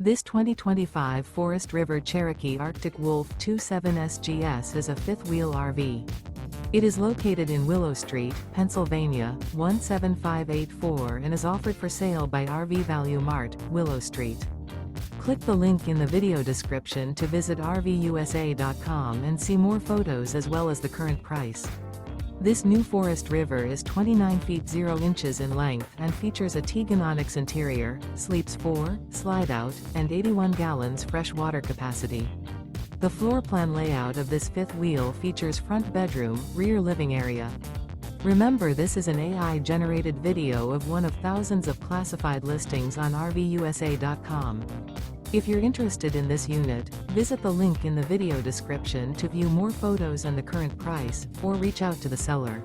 This 2025 Forest River Cherokee Arctic Wolf 27 SGS is a fifth-wheel RV. It is located in Willow Street, Pennsylvania, 17584 and is offered for sale by RV Value Mart, Willow Street. Click the link in the video description to visit RVUSA.com and see more photos as well as the current price. This new Forest River is 29 feet 0 inches in length and features a Teagan Onyx interior, sleeps 4, Slideout, and 81 gallons fresh water capacity. The floor plan layout of this fifth wheel features front bedroom, rear living area. Remember, this is an AI-generated video of one of thousands of classified listings on RVUSA.com. If you're interested in this unit, visit the link in the video description to view more photos and the current price, or reach out to the seller.